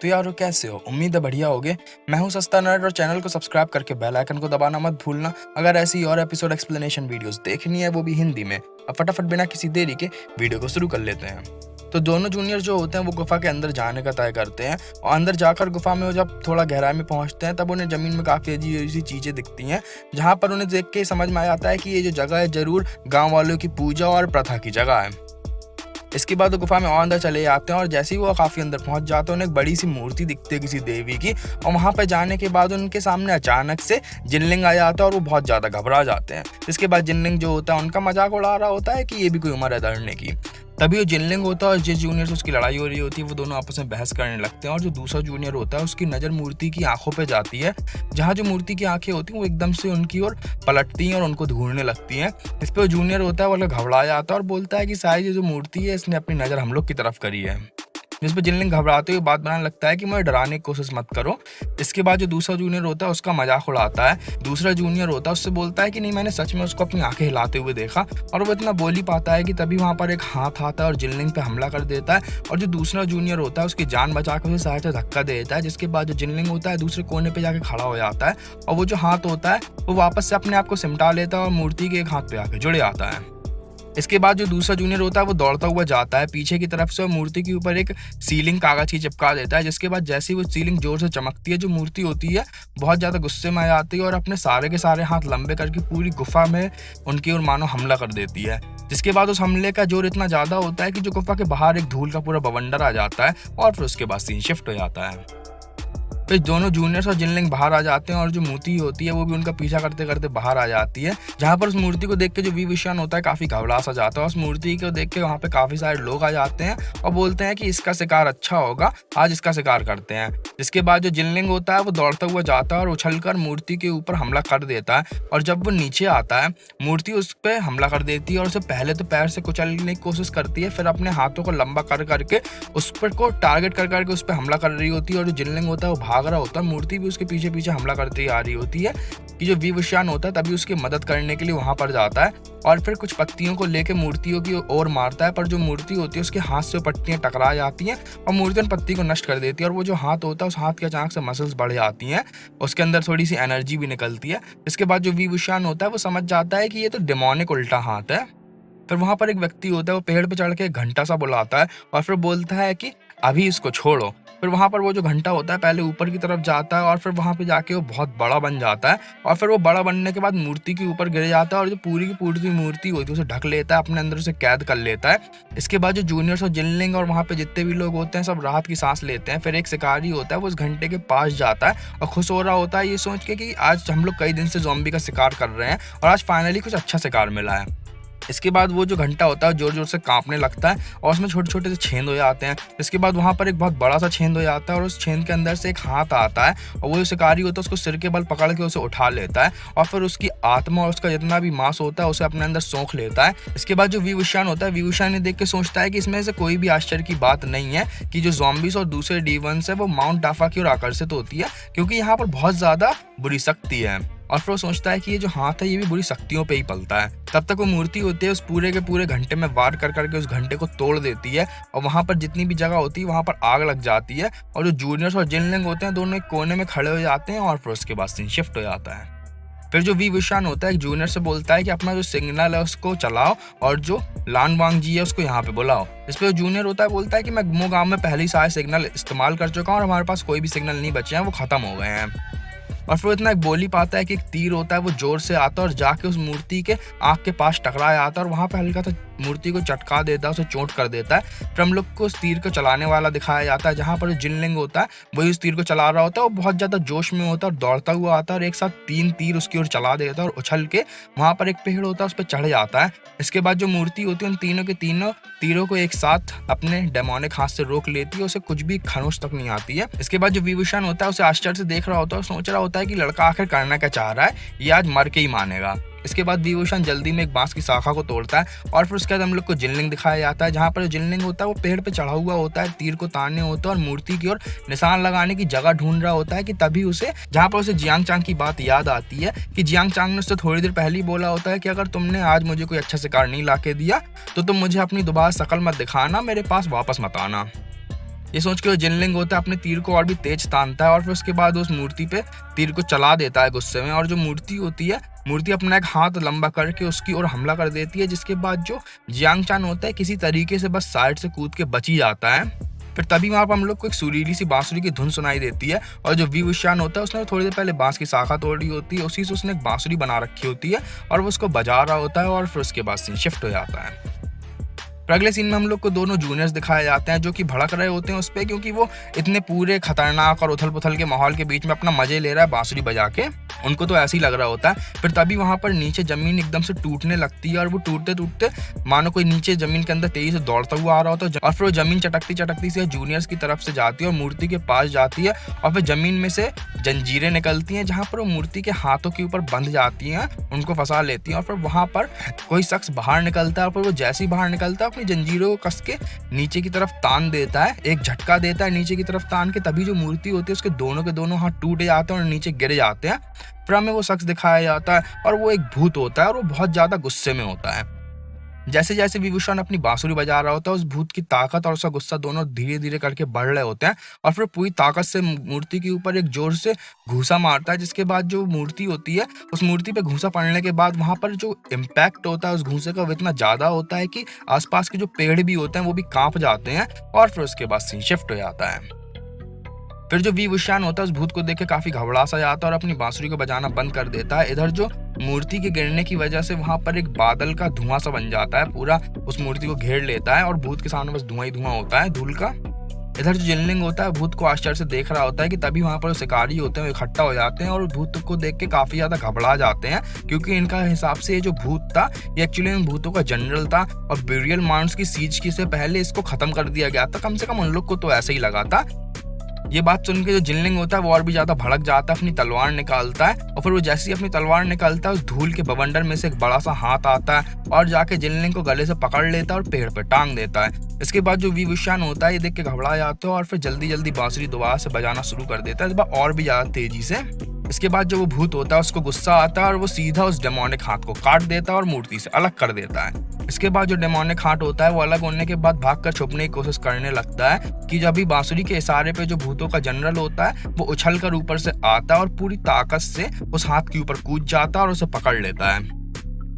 तो यारो कैसे हो? उम्मीद है बढ़िया होगे। मैं हूँ सस्ता नर्ड और चैनल को सब्सक्राइब करके बेल आइकन को दबाना मत भूलना। अगर ऐसी और एपिसोड एक्सप्लेनेशन वीडियोस देखनी है वो भी हिंदी में, अब फटाफट बिना किसी देरी के वीडियो को शुरू कर लेते हैं। तो दोनों जूनियर जो होते हैं वो गुफा के अंदर जाने का तय करते हैं और अंदर जाकर गुफा में वो जब थोड़ा गहराई में पहुंचते हैं तब उन्हें जमीन में काफी अजीब सी चीजें दिखती हैं, जहां पर उन्हें देख के समझ में आ जाता है कि ये जो जगह है जरूर गांव वालों की पूजा और प्रथा की जगह है। इसके बाद वो गुफा में और अंदर चले जाते हैं और जैसे ही वो काफी अंदर पहुंच जाते हैं उन्हें एक बड़ी सी मूर्ति दिखती है किसी देवी की, और वहां पर जाने के बाद उनके सामने अचानक से जिनलिंग आ जाता है और वो बहुत ज्यादा घबरा जाते हैं। इसके बाद जिनलिंग जो होता है उनका मजाक उड़ा रहा होता है कि ये भी कोई उम्र है डरने की। तभी वो जिनलिंग होता है और जिस जूनियर से उसकी लड़ाई हो रही होती है वो दोनों आपस में बहस करने लगते हैं, और जो दूसरा जूनियर होता है उसकी नज़र मूर्ति की आंखों पे जाती है, जहाँ जो मूर्ति की आंखें होती हैं वो एकदम से उनकी ओर पलटती हैं और उनको ढूंढने लगती हैं। इस पर जूनियर होता है वो घबरा जाता है और बोलता है कि शायद ये जो मूर्ति है इसने अपनी नज़र हम लोग की तरफ करी है। जिस पर जिनलिंग घबराते हुए बात बनाने लगता है कि मुझे डराने की कोशिश मत करो। इसके बाद जो दूसरा जूनियर होता है उसका मजाक उड़ाता है। दूसरा जूनियर होता है उससे बोलता है कि नहीं, मैंने सच में उसको अपनी आंखें हिलाते हुए देखा, और वो इतना बोल ही पाता है कि तभी वहां पर एक हाथ आता है और जिनलिंग पे हमला कर देता है, और जो दूसरा जूनियर होता है उसकी जान बचा कर उसे साइड से धक्का दे देता है। जिसके बाद जो जिनलिंग होता है दूसरे कोने पे जाके खड़ा हो जाता है, और वो जो हाथ होता है वो वापस से अपने आप को सिमटा लेता है और मूर्ति के एक हाथ पे आके जुड़ जाता है। इसके बाद जो दूसरा जूनियर होता है वो दौड़ता हुआ जाता है पीछे की तरफ से और मूर्ति के ऊपर एक सीलिंग कागज की चिपका देता है। जिसके बाद जैसे ही वो सीलिंग जोर से चमकती है, जो मूर्ति होती है बहुत ज़्यादा गुस्से में आ जाती है और अपने सारे के सारे हाथ लंबे करके पूरी गुफा में उनकी ओर मानो हमला कर देती है। जिसके बाद उस हमले का जोर इतना ज़्यादा होता है कि जो गुफा के बाहर एक धूल का पूरा बवंडर आ जाता है, और फिर उसके बाद सीन शिफ्ट हो जाता है। फिर दोनों जूनियर्स और जिनलिंग बाहर आ जाते हैं और जो मूर्ति होती है वो भी उनका पीछा करते करते बाहर आ जाती है, जहाँ पर उस मूर्ति को देख के जो विविशान होता है काफी घबरा सा जाता है। उस मूर्ति को देख के वहाँ पे काफी सारे लोग आ जाते हैं और बोलते हैं कि इसका शिकार अच्छा होगा, आज इसका शिकार करते हैं। जिसके बाद जो जिनलिंग होता है वो दौड़ता हुआ जाता है और उछलकर मूर्ति के ऊपर हमला कर देता है, और जब वो नीचे आता है मूर्ति उस पर हमला कर देती है और उसे पहले तो पैर से कुचलने की कोशिश करती है, फिर अपने हाथों को लंबा कर करके उस पर को टारगेट कर करके उस पर हमला कर रही होती है, और जो जिनलिंग होता है वो भाग रहा होता है। मूर्ति भी उसके पीछे पीछे हमला करती आ रही होती है कि जो विवशान होता है तभी उसकी मदद करने के लिए वहां पर जाता है और फिर कुछ पत्तियों को लेकर मूर्तियों की ओर मारता है, पर जो मूर्ति होती है उसके हाथ से पट्टियां टकरा जाती हैं और मूर्ति उन पत्ती को नष्ट कर देती है, और वो जो हाथ होता है उस हाथ के अचानक से मसल्स बढ़ जाती हैं, उसके अंदर थोड़ी सी एनर्जी भी निकलती है। इसके बाद जो विवशान होता है वो समझ जाता है कि ये तो डेमोनिक उल्टा हाथ है। फिर वहां पर एक व्यक्ति होता है वो पेड़ पे चढ़ के घंटा सा बुलाता है और फिर बोलता है कि अभी इसको छोड़ो। फिर वहां पर वो जो घंटा होता है पहले ऊपर की तरफ जाता है और फिर वहां पे जाके वो बहुत बड़ा बन जाता है, और फिर वो बड़ा बनने के बाद मूर्ति के ऊपर गिर जाता है और जो पूरी की पूरी मूर्ति होती है उसे ढक लेता है, अपने अंदर उसे कैद कर लेता है। इसके बाद जो जूनियर्स और जिनलिंग और वहां पे जितने भी लोग होते हैं सब राहत की सांस लेते हैं। फिर एक शिकारी होता है वो उस घंटे के पास जाता है और खुश हो रहा होता है ये सोच के कि आज हम लोग कई दिन से ज़ॉम्बी का शिकार कर रहे हैं और आज फाइनली कुछ अच्छा शिकार मिला है। इसके बाद वो जो घंटा होता है जोर जोर से कांपने लगता है और उसमें छोटे छोटे से छेद हो जाते हैं। इसके बाद वहां पर एक बहुत बड़ा सा छेद हो जाता है और उस छेद के अंदर से एक हाथ आता है और वो जो शिकारी होता है उसको सिर के बल पकड़ के उसे उठा लेता है और फिर उसकी आत्मा और उसका जितना भी मांस होता है उसे अपने अंदर सोख लेता है। इसके बाद जो विवशान होता है विवशान ने देख के सोचता है कि इसमें से कोई भी आश्चर्य की बात नहीं है कि जो ज़ॉम्बीज़ और दूसरे डीवंस है वो माउंट टाफा की ओर आकर्षित होती है, क्योंकि यहाँ पर बहुत ज्यादा बुरी शक्ति है। और फिर वो सोचता है कि ये जो हाथ है ये भी बुरी शक्तियों पे ही पलता है। तब तक वो मूर्ति होती है उस पूरे के पूरे घंटे में वार कर करके उस घंटे को तोड़ देती है और वहां पर जितनी भी जगह होती है वहां पर आग लग जाती है, और जो जूनियर्स और जिनलिंग होते हैं दोनों एक कोने में खड़े हो जाते हैं और फिर उसके बाद सीन शिफ्ट हो जाता है। फिर जो विवशान होता है एक जूनियर से बोलता है कि अपना जो सिग्नल है उसको चलाओ और जो लान वांग जी है उसको यहाँ पे बुलाओ। इस पर जूनियर होता है बोलता है कि मैं गुमो गांव में पहले ही सारे सिग्नल इस्तेमाल कर चुका हूँ और हमारे पास कोई भी सिग्नल नहीं बचे हैं, वो खत्म हो गए हैं। और फिर इतना एक बोली पाता है कि एक तीर होता है वो जोर से आता है और जाके उस मूर्ति के आंख के पास टकराया आता है और वहां पे हल्का सा मूर्ति को चटका देता है, उसे चोट कर देता है। फिर हम लोग को उस तीर को चलाने वाला दिखाया जाता है, जहां पर जिनलिंग होता है वही उस तीर को चला रहा होता है। वो बहुत ज्यादा जोश में होता है और दौड़ता हुआ आता है और एक साथ 3 तीर उसकी ओर चला देता है और उछल के वहां पर एक पेड़ होता है उस पर चढ़ जाता है। इसके बाद जो मूर्ति होती है उन तीनों के तीनों तीरों को एक साथ अपने डेमोनिक हाथ से रोक लेती है, उसे कुछ भी खरोच तक नहीं आती है। इसके बाद जो विभूषण होता है उसे आश्चर्य से देख रहा होता है और सोच रहा होता है कि लड़का आखिर करना क्या चाह रहा है, ये आज मर के ही मानेगा। इसके बाद विभूषण जल्दी में एक बांस की शाखा को तोड़ता है और फिर उसके बाद हम लोग को जिनलिंग दिखाया जाता है, जहाँ पर जिनलिंग होता है वो पेड़ पे चढ़ा हुआ होता है, तीर को ताने होता है और मूर्ति की ओर निशान लगाने की जगह ढूंढ रहा होता है कि तभी उसे जहाँ पर उसे जियांग चांग की बात याद आती है कि जियांग चांग ने उससे थोड़ी देर पहले ही बोला होता है कि अगर तुमने आज मुझे कोई अच्छा शिकार नहीं ला के दिया तो तुम मुझे अपनी दोबारा शकल मत दिखाना, मेरे पास वापस मत आना। ये सोच के वो जिनलिंग होता है अपने तीर को और भी तेज तानता है और फिर उसके बाद उस मूर्ति पे तीर को चला देता है गुस्से में। और जो मूर्ति होती है, मूर्ति अपना एक हाथ लंबा करके उसकी ओर हमला कर देती है, जिसके बाद जो जियांग चान होता है किसी तरीके से बस साइड से कूद के बच ही जाता है। फिर तभी वहाँ पर हम लोग को एक सुरीली सी बांसुरी की धुन सुनाई देती है और जो वी वुशियान होता है उसने थोड़ी देर पहले बांस की शाखा तोड़ी होती है, उसी से उसने एक बांसुरी बना रखी होती है और वो उसको बजा रहा होता है और फिर उसके बाद सीन शिफ्ट हो जाता है। फिर अगले सीन में हम लोग को दोनों जूनियर्स दिखाए जाते हैं जो कि भड़क रहे होते हैं उस पर, क्योंकि वो इतने पूरे खतरनाक और उथल पुथल के माहौल के बीच में अपना मजे ले रहा है बांसुरी बजा के। उनको तो ऐसे ही लग रहा होता है। फिर तभी वहाँ पर नीचे जमीन एकदम से टूटने लगती है और वो टूटते टूटते मानो कोई नीचे जमीन के अंदर तेजी से दौड़ता हुआ आ रहा होता है और फिर वो जमीन चटकती चटकती से जूनियर्स की तरफ से जाती है और मूर्ति के पास जाती है और फिर जमीन में से जंजीरें निकलती हैं जहाँ पर वो मूर्ति के हाथों के ऊपर बंध जाती हैं, उनको फंसा लेती हैं। और फिर वहाँ पर कोई शख्स बाहर निकलता है और फिर वो जैसे ही बाहर निकलता है अपनी जंजीरों को कस के नीचे की तरफ तान देता है, एक झटका देता है नीचे की तरफ तान के। तभी जो मूर्ति होती है उसके दोनों के दोनों हाथ टूट जाते हैं और नीचे गिर जाते हैं। फिर हमें वो शख्स दिखाया जाता है और वो एक भूत होता है और वो बहुत ज्यादा गुस्से में होता है। जैसे जैसे विभूषण अपनी बांसुरी बजा रहा होता है उस भूत की ताकत और उसका गुस्सा दोनों धीरे धीरे करके बढ़ रहे होते हैं और फिर पूरी ताकत से मूर्ति के ऊपर एक जोर से घूसा मारता है, जिसके बाद जो मूर्ति होती है उस मूर्ति पे घूसा पड़ने के बाद वहां पर जो इम्पैक्ट होता है उस घूसे का वो इतना ज्यादा होता है कि आसपास के जो पेड़ भी होते हैं वो भी कांप जाते हैं और फिर उसके बाद सीन शिफ्ट हो जाता है। फिर जो वी वुशियान होता है उस भूत को देख के काफी घबरा सा जाता है और अपनी बांसुरी को बजाना बंद कर देता है। इधर जो मूर्ति के गिरने की वजह से वहां पर एक बादल का धुआं सा बन जाता है, पूरा उस मूर्ति को घेर लेता है और भूत के सामने बस धुआं ही धुआं होता है धूल का। इधर जो जिनलिंग होता है भूत को आश्चर्य से देख रहा होता है कि तभी वहां पर शिकारी होते हैं वो इकट्ठा हो जाते हैं और भूत को देख के काफी ज्यादा घबरा जाते हैं, क्योंकि इनका हिसाब से ये जो भूत था ये एक्चुअली में भूतों का जनरल था और बेरियल माउंट्स की सीज की से पहले इसको खत्म कर दिया गया था। कम से कम उन लोग को तो ऐसे ही लगा था। ये बात सुन के जो जिनलिंग होता है वो और भी ज्यादा भड़क जाता है, अपनी तलवार निकालता है और फिर वो जैसे ही अपनी तलवार निकालता है उस धूल के बवंडर में से एक बड़ा सा हाथ आता है और जाके जिनलिंग को गले से पकड़ लेता है और पेड़ पे टांग देता है। इसके बाद जो वी वुशियान होता है ये देख के घबरा जाता है और फिर जल्दी जल्दी बांसुरी दोबारा से बजाना शुरू कर देता है, इस बार और भी ज्यादा तेजी से। इसके बाद जो वो भूत होता है उसको गुस्सा आता है और वो सीधा उस डेमोनिक हाथ को काट देता है और मूर्ति से अलग कर देता है। इसके बाद जो डेमोनिक हाथ होता है वो अलग होने के बाद भागकर छुपने की कोशिश करने लगता है कि जब भी बांसुरी के इशारे पे जो भूतों का जनरल होता है वो उछलकर ऊपर से आता है और पूरी ताकत से उस हाथ के ऊपर कूद जाता है और उसे पकड़ लेता है।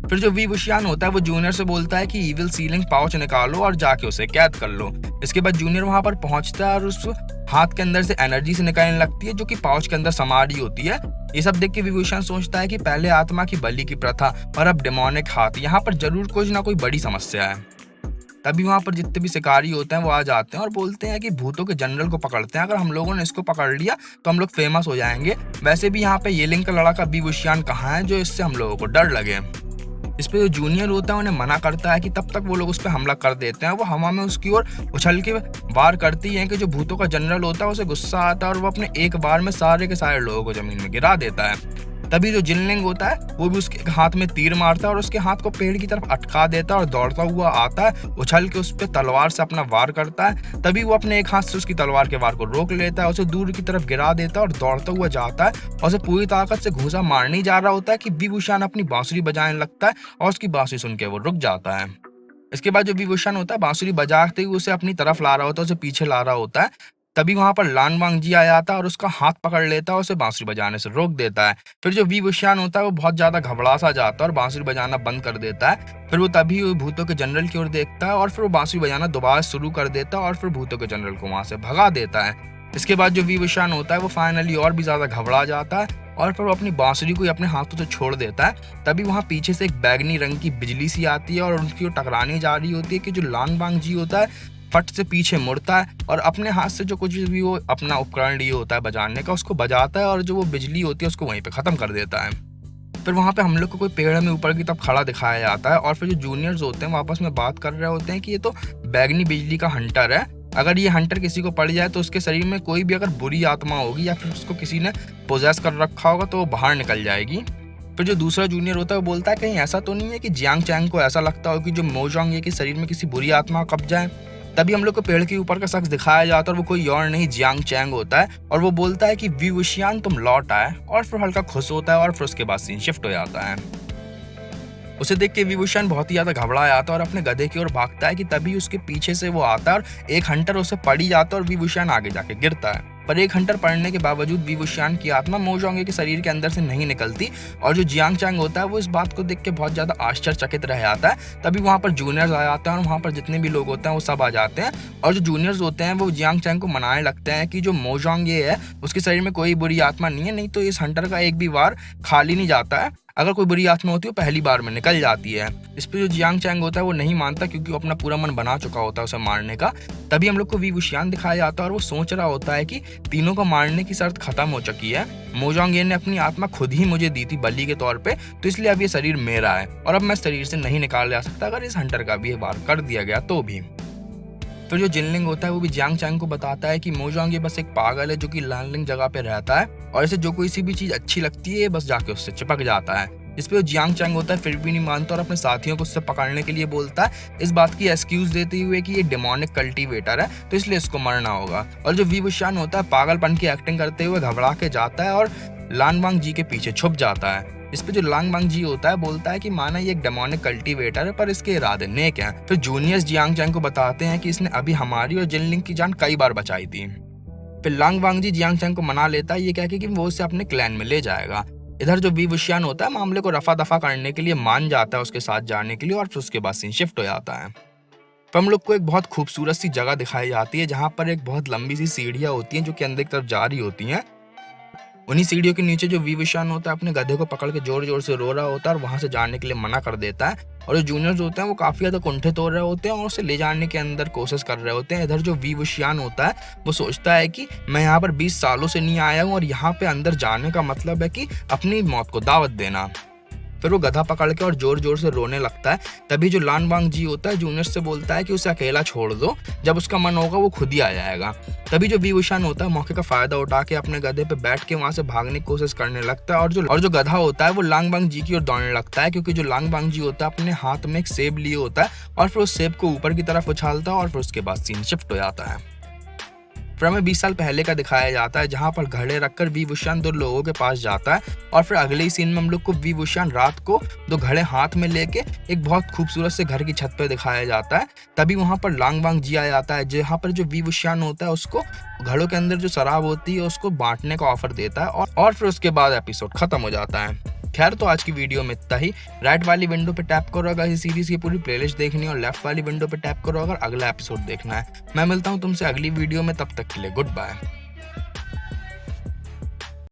फिर जो वी वुशियान होता है वो जूनियर से बोलता है कि इविल सीलिंग पाउच निकालो और जाके उसे कैद कर लो। इसके बाद जूनियर वहां पर पहुंचता है और उस हाथ के अंदर से एनर्जी से निकलने लगती है जो कि पाउच के अंदर समा रही होती है। ये सब देख के विभूषण सोचता है कि पहले आत्मा की बलि की प्रथा और अब डेमोनिक हाथ, यहाँ पर जरूर कुछ ना कोई बड़ी समस्या है। तभी वहां पर जितने भी शिकारी होते हैं वो आ जाते हैं और बोलते हैं कि भूतों के जनरल को पकड़ते हैं, अगर हम लोगों ने इसको पकड़ लिया तो हम लोग फेमस हो जाएंगे। वैसे भी यहाँ पे येलिंग का लड़का विभूषण कहाँ है जो इससे हम लोगों को डर लगे। इस पे जो जूनियर होता है उन्हें मना करता है कि तब तक वो लोग उस पर हमला कर देते हैं। वो हवा में उसकी ओर उछल के वार करती है कि जो भूतों का जनरल होता है उसे गुस्सा आता है और वो अपने एक बार में सारे के सारे लोगों को जमीन में गिरा देता है। तभी जो जिनलिंग होता है वो भी उसके हाथ में तीर मारता है और उसके हाथ को पेड़ की तरफ अटका देता है और दौड़ता हुआ आता है, उछल के उस पर तलवार से अपना वार करता है। तभी वो अपने एक हाथ से उसकी तलवार के वार को रोक लेता है, उसे दूर की तरफ गिरा देता है और दौड़ता हुआ जाता है और उसे पूरी ताकत से घूसा मारने जा रहा होता है कि विभूषण अपनी बांसुरी बजाने लगता है और उसकी बांसुरी सुन के वो रुक जाता है। इसके बाद जो विभूषण होता है बांसुरी बजाते हुए उसे अपनी तरफ ला रहा होता है, उसे पीछे ला रहा होता है। तभी वहां पर लान वांग जी आ जाता है और उसका हाथ पकड़ लेता है और उसे बांसुरी बजाने से रोक देता है। फिर जो वी वुशियान होता है वो बहुत ज्यादा घबरा सा जाता है और बांसुरी बजाना बंद कर देता है। फिर वो तभी भूतों के जनरल की ओर देखता है और फिर वो बांसुरी बजाना दोबारा शुरू कर देता है और फिर भूतों के जनरल को वहां से भगा देता है। इसके बाद जो वी वुशियान होता है वो फाइनली और भी ज्यादा घबरा जाता है और फिर वो अपनी बांसुरी को अपने हाथों से छोड़ देता है। तभी वहां पीछे से एक बैगनी रंग की बिजली सी आती है और उनकी ओर टकराने जा रही होती है कि जो लान वांग जी होता है फट से पीछे मुड़ता है और अपने हाथ से जो कुछ भी वो अपना उपकरण लिए होता है बजाने का उसको बजाता है और जो वो बिजली होती है उसको वहीं पे खत्म कर देता है। फिर वहां पे हम लोग को कोई पेड़ में ऊपर की तरफ खड़ा दिखाया जाता है और फिर जो जूनियर्स होते हैं वो आपस में बात कर रहे होते हैं कि ये तो बैगनी बिजली का हंटर है, अगर ये हंटर किसी को पड़ जाए तो उसके शरीर में कोई भी अगर बुरी आत्मा होगी या फिर उसको किसी ने पोजेस कर रखा होगा तो वो बाहर निकल जाएगी। फिर जो दूसरा जूनियर होता है वो बोलता है कहीं ऐसा तो नहीं है कि जियांग चैंग को ऐसा लगता हो कि जो मोजोंग ये के शरीर में किसी बुरी आत्मा का कब्जा है। तभी हम लोग को पेड़ के ऊपर का शख्स दिखाया जाता है और वो कोई और नहीं जियांग चैंग होता है और वो बोलता है कि वी वुशियान तुम लौट आए और फिर हल्का खुश होता है और फिर उसके बाद सीन शिफ्ट हो जाता है। उसे देख के विभूषण बहुत ही ज्यादा घबरा जाता है और अपने गधे की ओर भागता है कि तभी उसके पीछे से वो आता है और एक हंटर उसे पड़ ही जाता है और विभूषण आगे जाके गिरता है। पर एक हंटर पड़ने के बावजूद विभूषण की आत्मा मोजोंगे के शरीर के अंदर से नहीं निकलती और जो जियांग चैंग होता है वो इस बात को देख के बहुत ज्यादा आश्चर्यचकित रह जाता है। तभी वहाँ पर जूनियर्स आ जाते हैं और वहाँ पर जितने भी लोग होते हैं वो सब आ जाते हैं और जो जूनियर्स होते हैं वो जियांग चैंग को मनाने लगते हैं कि जो मोजोंगे है उसके शरीर में कोई बुरी आत्मा नहीं है, नहीं तो इस हंटर का एक भी वार खाली नहीं जाता है। अगर कोई बुरी आत्मा होती है वो पहली बार में निकल जाती है। इस पे जो जियांग चैंग होता है वो नहीं मानता क्योंकि वो अपना पूरा मन बना चुका होता है उसे मारने का। तभी हम लोग को विभूषण दिखाया जाता है और वो सोच रहा होता है कि तीनों को मारने की शर्त खत्म हो चुकी है। मोजोंगे ने अपनी आत्मा खुद ही मुझे दी थी बलि के तौर पे, तो इसलिए अब ये शरीर मेरा है और अब मैं शरीर से नहीं निकाल जा सकता अगर इस हंटर का भी वार कर दिया गया तो भी। तो जो जिनलिंग होता है वो भी जियांग चैंग को बताता है कि मोजोंगे बस एक पागल है जो कि लानलिंग जगह पे रहता है और इसे जो कोई सी भी चीज अच्छी लगती है बस जाके उससे चिपक जाता है। इस पे जियांग चैंग होता है फिर भी नहीं मानता और अपने साथियों को उससे पकड़ने के लिए बोलता है, इस बात की एक्सक्यूज देते हुए कि ये डेमोनिक कल्टीवेटर है तो इसलिए इसको मरना होगा। और जो विभूषण होता है पागलपन की एक्टिंग करते हुए घबरा के जाता है और लानवांग जी के पीछे छुप जाता है। इस पे जो लानवांग जी होता है बोलता है कि माना ये एक डेमोनिक कल्टीवेटर है पर इसके इरादे नेक हैं। फिर जूनियर्स जियांग चैंग को बताते हैं कि इसने अभी हमारी और जिनलिंग की जान कई बार बचाई थी। फिर लानवांग जी जियांग चैंग को मना लेता है ये कह के कि वो उसे अपने क्लैन में ले जाएगा। इधर जो विभूषण होता है मामले को रफा दफा करने के लिए मान जाता है उसके साथ जाने के लिए और फिर उसके बाद सीन शिफ्ट हो जाता है। तो हम लोग को एक बहुत खूबसूरत सी जगह दिखाई जाती है जहाँ पर एक बहुत लंबी सी सीढ़ियाँ होती हैं जो कि अंदर की तरफ जा रही होती हैं। उन्हीं सीढ़ियों के नीचे जो विभूषण होता है अपने गधे को पकड़ के जोर जोर से रो रहा होता है और वहां से जाने के लिए मना कर देता है। और जो जूनियर्स होते हैं वो काफी ज्यादा कुंठित हो रहे होते हैं और उसे ले जाने के अंदर कोशिश कर रहे होते हैं। इधर जो विभूषण होता है वो सोचता है कि मैं यहाँ पर 20 सालों से नहीं आया हूँ और यहाँ पे अंदर जाने का मतलब है कि अपनी मौत को दावत देना। फिर वो गधा पकड़ के और जोर जोर से रोने लगता है। तभी जो लानवांग जी होता है जूनियर से बोलता है कि उसे अकेला छोड़ दो, जब उसका मन होगा वो खुद ही आ जाएगा। तभी जो विभूषण होता है मौके का फायदा उठा के अपने गधे पे बैठ के वहां से भागने की कोशिश करने लगता है और जो गधा होता है वो लानवांग जी की ओर दौड़ने लगता है क्योंकि जो लानवांग जी होता है अपने हाथ में एक सेब लिए होता है और फिर उस सेब को ऊपर की तरफ उछालता है और फिर उसके बाद सीन शिफ्ट हो जाता है। फिर हमें 20 साल पहले का दिखाया जाता है जहाँ पर घड़े रखकर विभूषण 2 लोगों के पास जाता है और फिर अगले ही सीन में हम लोग को विभूषण रात को 2 घड़े हाथ में लेके एक बहुत खूबसूरत से घर की छत पे दिखाया जाता है। तभी वहाँ पर लानवांग जी आ जाता है जहाँ पर जो विभूषण होता है उसको घड़ों के अंदर जो शराब होती है उसको बांटने का ऑफर देता है और फिर उसके बाद एपिसोड खत्म हो जाता है। खैर तो आज की वीडियो में इतना ही। राइट वाली विंडो पे टैप करो अगर इस सीरीज की पूरी प्लेलिस्ट देखनी है और लेफ्ट वाली विंडो पे टैप करो अगर अगला एपिसोड देखना है। मैं मिलता हूँ तुमसे अगली वीडियो में, तब तक के लिए गुड बाय।